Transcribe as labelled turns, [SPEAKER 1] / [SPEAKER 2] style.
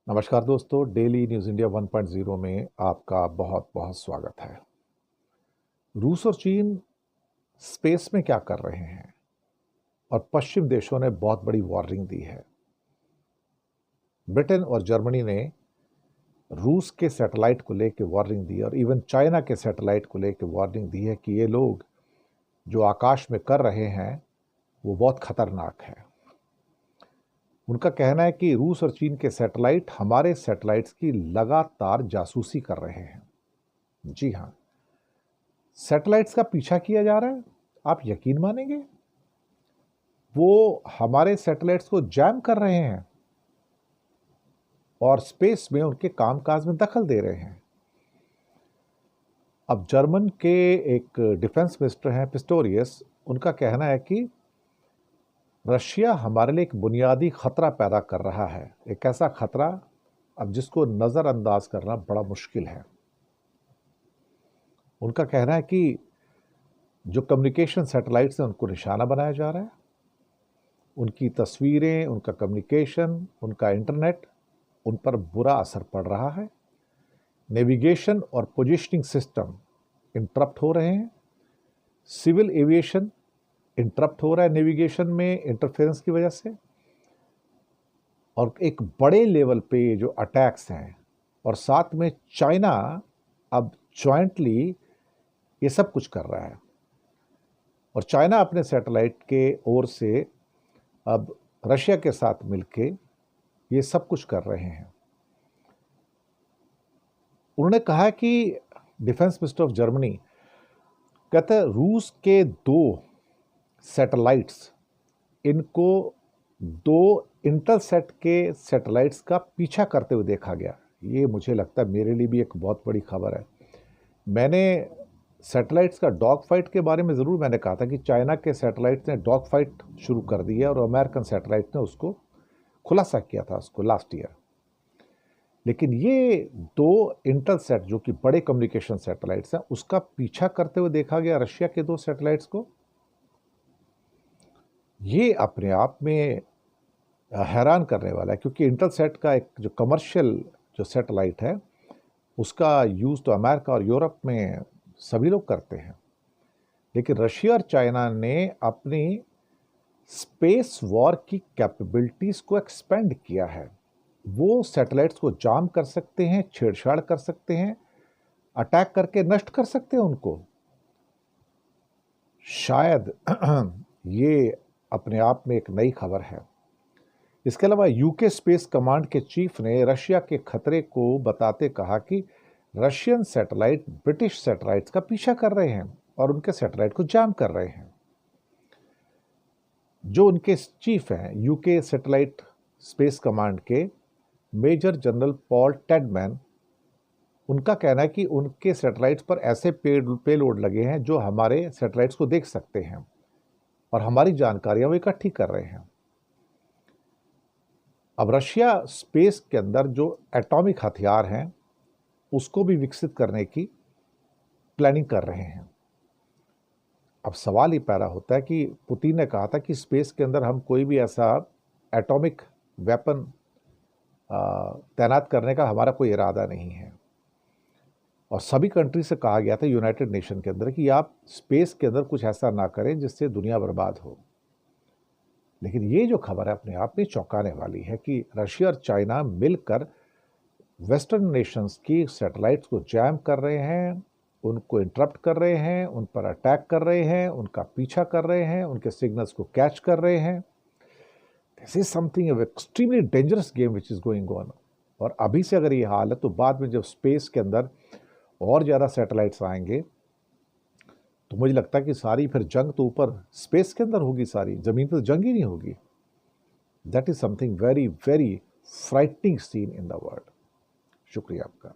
[SPEAKER 1] नमस्कार दोस्तों, daily news India 1.0 में आपका बहुत बहुत स्वागत है। रूस और चीन स्पेस में क्या कर रहे हैं और पश्चिम देशों ने बहुत बड़ी वार्निंग दी है। ब्रिटेन और जर्मनी ने रूस के सैटेलाइट को लेकर वार्निंग दी और इवन चाइना के सैटेलाइट को लेकर वार्निंग दी है कि ये लोग जो आकाश में कर रहे हैं वो बहुत खतरनाक है। उनका कहना है कि रूस और चीन के सैटेलाइट हमारे सैटेलाइट्स की लगातार जासूसी कर रहे हैं। जी हाँ, सैटेलाइट्स का पीछा किया जा रहा है। आप यकीन मानेंगे, वो हमारे सैटेलाइट्स को जैम कर रहे हैं और स्पेस में उनके कामकाज में दखल दे रहे हैं। अब जर्मन के एक डिफेंस मिनिस्टर हैं पिस्टोरियस, उनका कहना है कि रशिया हमारे लिए एक बुनियादी खतरा पैदा कर रहा है। एक ऐसा खतरा अब जिसको नज़रअंदाज करना बड़ा मुश्किल है। उनका कहना है कि जो कम्युनिकेशन सैटेलाइट्स हैं उनको निशाना बनाया जा रहा है। उनकी तस्वीरें, उनका कम्युनिकेशन, उनका इंटरनेट, उन पर बुरा असर पड़ रहा है। नेविगेशन और पोजीशनिंग सिस्टम इंटरप्ट हो रहे हैं। सिविल एविएशन इंटरप्ट हो रहा है नेविगेशन में इंटरफेरेंस की वजह से। और एक बड़े लेवल पे जो अटैक्स हैं, और साथ में चाइना अब जॉइंटली ये सब कुछ कर रहा है। और चाइना अपने सैटेलाइट के ओर से अब रशिया के साथ मिलके ये सब कुछ कर रहे हैं। उन्होंने कहा कि डिफेंस मिनिस्टर ऑफ जर्मनी कहते हैं रूस के 2 सैटेलाइट्स, इनको 2 इंटरसेट के सैटेलाइट्स का पीछा करते हुए देखा गया। ये मुझे लगता है मेरे लिए भी एक बहुत बड़ी खबर है। मैंने सैटेलाइट्स का डॉग फाइट के बारे में ज़रूर मैंने कहा था कि चाइना के सैटेलाइट्स ने डॉग फाइट शुरू कर दी है और अमेरिकन सैटेलाइट ने उसको खुलासा किया था उसको लास्ट ईयर। लेकिन ये 2 इंटरसेट जो कि बड़े कम्युनिकेशन सैटेलाइट्स हैं, उसका पीछा करते हुए देखा गया रशिया के 2 सैटेलाइट्स को। ये अपने आप में हैरान करने वाला है, क्योंकि इंटरसेट का एक जो कमर्शियल जो सैटेलाइट है उसका यूज़ तो अमेरिका और यूरोप में सभी लोग करते हैं। लेकिन रशिया और चाइना ने अपनी स्पेस वॉर की कैपेबिलिटीज़ को एक्सपेंड किया है। वो सैटेलाइट्स को जाम कर सकते हैं, छेड़छाड़ कर सकते हैं, अटैक करके नष्ट कर सकते हैं उनको। शायद ये अपने आप में एक नई खबर है। इसके अलावा यूके स्पेस कमांड के चीफ ने रशिया के खतरे को बताते कहा कि रशियन सैटेलाइट ब्रिटिश सैटेलाइट्स का पीछा कर रहे हैं और उनके सैटेलाइट को जैम कर रहे हैं। जो उनके चीफ हैं यूके सैटेलाइट स्पेस कमांड के मेजर जनरल पॉल टेडमैन, उनका कहना है कि उनके सैटेलाइट्स पर ऐसे पेलोड लगे हैं जो हमारे सैटेलाइट्स को देख सकते हैं और हमारी जानकारियां वो इकट्ठी कर रहे हैं। अब रशिया स्पेस के अंदर जो एटॉमिक हथियार हैं उसको भी विकसित करने की प्लानिंग कर रहे हैं। अब सवाल ये पैदा होता है कि पुतिन ने कहा था कि स्पेस के अंदर हम कोई भी ऐसा एटॉमिक वेपन तैनात करने का हमारा कोई इरादा नहीं है। और सभी कंट्री से कहा गया था यूनाइटेड नेशन के अंदर कि आप स्पेस के अंदर कुछ ऐसा ना करें जिससे दुनिया बर्बाद हो। लेकिन ये जो खबर है अपने आप में चौंकाने वाली है कि रशिया और चाइना मिलकर वेस्टर्न नेशंस की सैटेलाइट्स को जैम कर रहे हैं, उनको इंटरप्ट कर रहे हैं, उन पर अटैक कर रहे हैं, उनका पीछा कर रहे हैं, उनके सिग्नल्स को कैच कर रहे हैं। This is something extremely dangerous game which is going on. और अभी से अगर ये हाल है तो बाद में जब स्पेस के अंदर और ज़्यादा सैटेलाइट्स आएंगे तो मुझे लगता है कि सारी फिर जंग तो ऊपर स्पेस के अंदर होगी, सारी ज़मीन पर जंग ही नहीं होगी। That is something very very frightening seen in the world. शुक्रिया आपका।